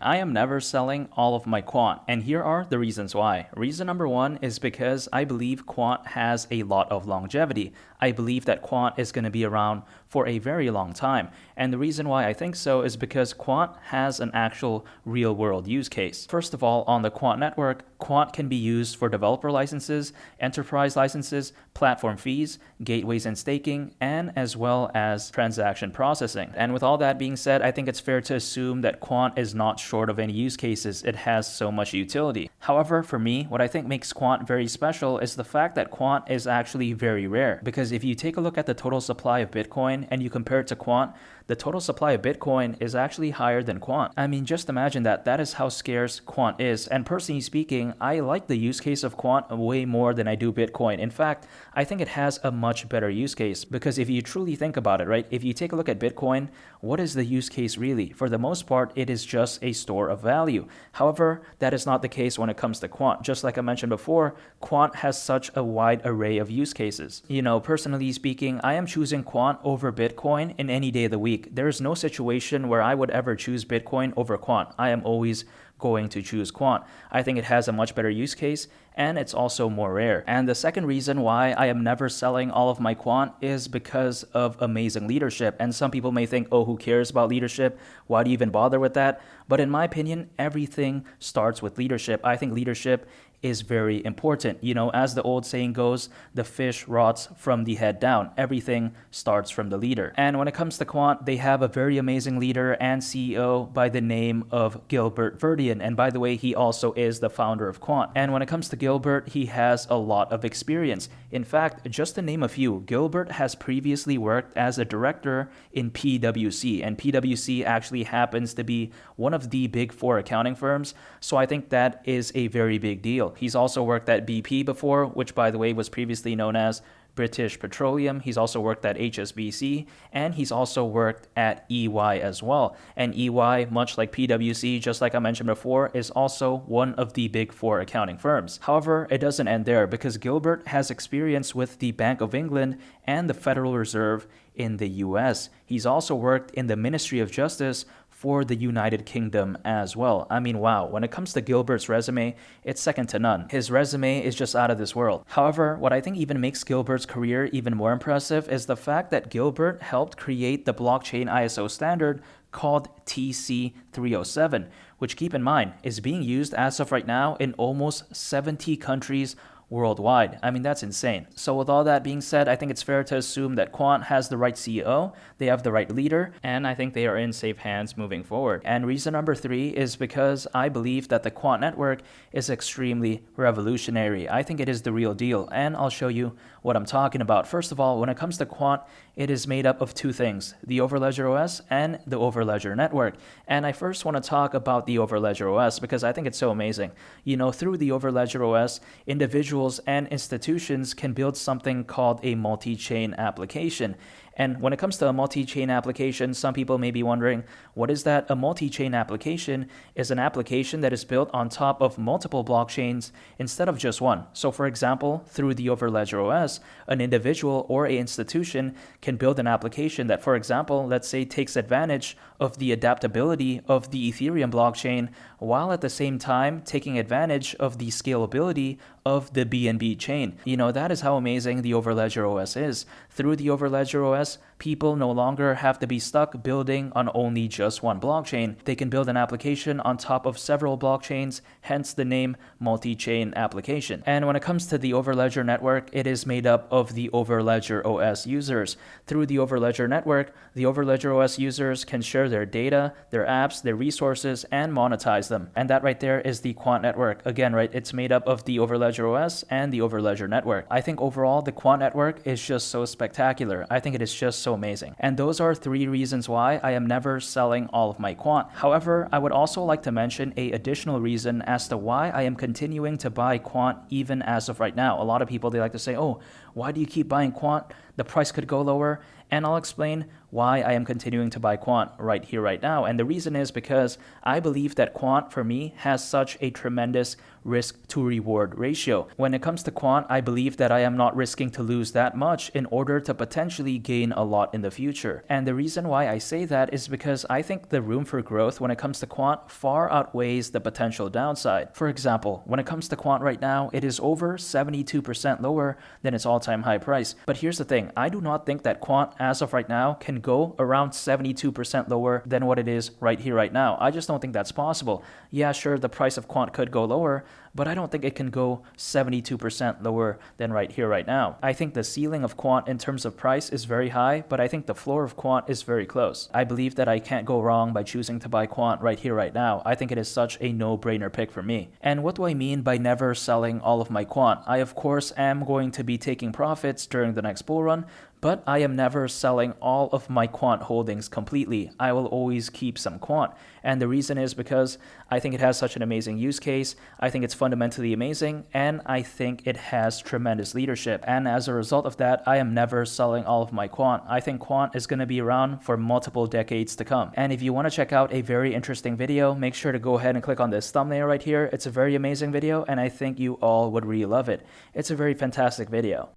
I am never selling all of my Quant, and here are the reasons why. Reason number one is because I believe Quant has a lot of longevity. I believe that Quant is going to be around for a very long time. And the reason why I think so is because Quant has an actual real world use case. First of all, on the Quant network, Quant can be used for developer licenses, enterprise licenses, platform fees, gateways and staking, and as well as transaction processing. And with all that being said, I think it's fair to assume that Quant is not short of any use cases. It has so much utility. However, for me, what I think makes Quant very special is the fact that Quant is actually very rare. Because if you take a look at the total supply of Bitcoin and you compare it to Quant, the total supply of Bitcoin is actually higher than Quant. I mean, just imagine that. That is how scarce Quant is. And personally speaking, I like the use case of Quant way more than I do Bitcoin. In fact, I think it has a much better use case because if you truly think about it, right? If you take a look at Bitcoin, what is the use case really? For the most part, it is just a store of value. However, that is not the case when it comes to Quant. Just like I mentioned before, Quant has such a wide array of use cases. Personally speaking, I am choosing Quant over Bitcoin in any day of the week. There is no situation where I would ever choose Bitcoin over Quant. I am always going to choose Quant. I think it has a much better use case and it's also more rare. And the second reason why I am never selling all of my Quant is because of amazing leadership. And some people may think, oh, who cares about leadership? Why do you even bother with that? But in my opinion, everything starts with leadership. I think leadership is very important. As the old saying goes, the fish rots from the head down. Everything starts from the leader. And when it comes to Quant, they have a very amazing leader and CEO by the name of Gilbert Verdian. And by the way, he also is the founder of Quant. And when it comes to Gilbert, he has a lot of experience. In fact, just to name a few, Gilbert has previously worked as a director in PwC. And PwC actually happens to be one of the big four accounting firms. So I think that is a very big deal. He's also worked at BP before, which by the way was previously known as British Petroleum. He's also worked at HSBC, and he's also worked at EY as well. And EY, much like PwC, just like I mentioned before, is also one of the big four accounting firms. However, it doesn't end there because Gilbert has experience with the Bank of England and the Federal Reserve in the US. He's also worked in the Ministry of Justice for the United Kingdom as well. I mean, wow, when it comes to Gilbert's resume, it's second to none. His resume is just out of this world. However, what I think even makes Gilbert's career even more impressive is the fact that Gilbert helped create the blockchain ISO standard called TC307, which, keep in mind, is being used as of right now in almost 70 countries worldwide. I mean, that's insane. So with all that being said, I think it's fair to assume that Quant has the right CEO, they have the right leader, and I think they are in safe hands moving forward. And reason number three is because I believe that the Quant network is extremely revolutionary. I think it is the real deal, and I'll show you what I'm talking about. First of all, when it comes to Quant, it is made up of two things, the Overledger OS and the Overledger network. And I first want to talk about the Overledger OS because I think it's so amazing. Through the Overledger OS, individuals and institutions can build something called a multi-chain application. And when it comes to a multi-chain application, some people may be wondering, what is that? A multi-chain application is an application that is built on top of multiple blockchains instead of just one. So for example, through the Overledger OS, an individual or an institution can build an application that, for example, let's say takes advantage of the adaptability of the Ethereum blockchain while at the same time taking advantage of the scalability of the BNB chain. That is how amazing the Overledger OS is. Through the Overledger OS, people no longer have to be stuck building on only just one blockchain. They can build an application on top of several blockchains, hence the name multi-chain application. And when it comes to the Overledger network, it is made up of the Overledger OS users. Through the Overledger network, the Overledger OS users can share their data, their apps, their resources, and monetize them. And that right there is the Quant network. Again, right, it's made up of the Overledger OS and the Overledger network. I think overall, the Quant network is just so spectacular. I think it is just so amazing. And those are three reasons why I am never selling all of my Quant. However, I would also like to mention an additional reason as to why I am continuing to buy Quant even as of right now. A lot of people, they like to say, oh, why do you keep buying Quant? the price could go lower, and I'll explain why I am continuing to buy Quant right here, right now. And the reason is because I believe that Quant, for me, has such a tremendous risk to reward ratio. When it comes to Quant, I believe that I am not risking to lose that much in order to potentially gain a lot in the future. And the reason why I say that is because I think the room for growth when it comes to Quant far outweighs the potential downside. For example, when it comes to Quant right now, it is over 72% lower than its all-time high price. But here's the thing, I do not think that Quant as of right now can go around 72% lower than what it is right here, right now. I just don't think that's possible. Yeah, sure, the price of Quant could go lower, but I don't think it can go 72% lower than right here, right now. I think the ceiling of Quant in terms of price is very high, but I think the floor of Quant is very close. I believe that I can't go wrong by choosing to buy Quant right here, right now. I think it is such a no-brainer pick for me. And what do I mean by never selling all of my Quant? I, of course, am going to be taking profits during the next bull run, but I am never selling all of my Quant holdings completely. I will always keep some Quant. And the reason is because I think it has such an amazing use case. I think it's fundamentally amazing, and I think it has tremendous leadership. And as a result of that, I am never selling all of my Quant. I think Quant is going to be around for multiple decades to come. And if you want to check out a very interesting video, make sure to go ahead and click on this thumbnail right here. It's a very amazing video, and I think you all would really love it. It's a very fantastic video.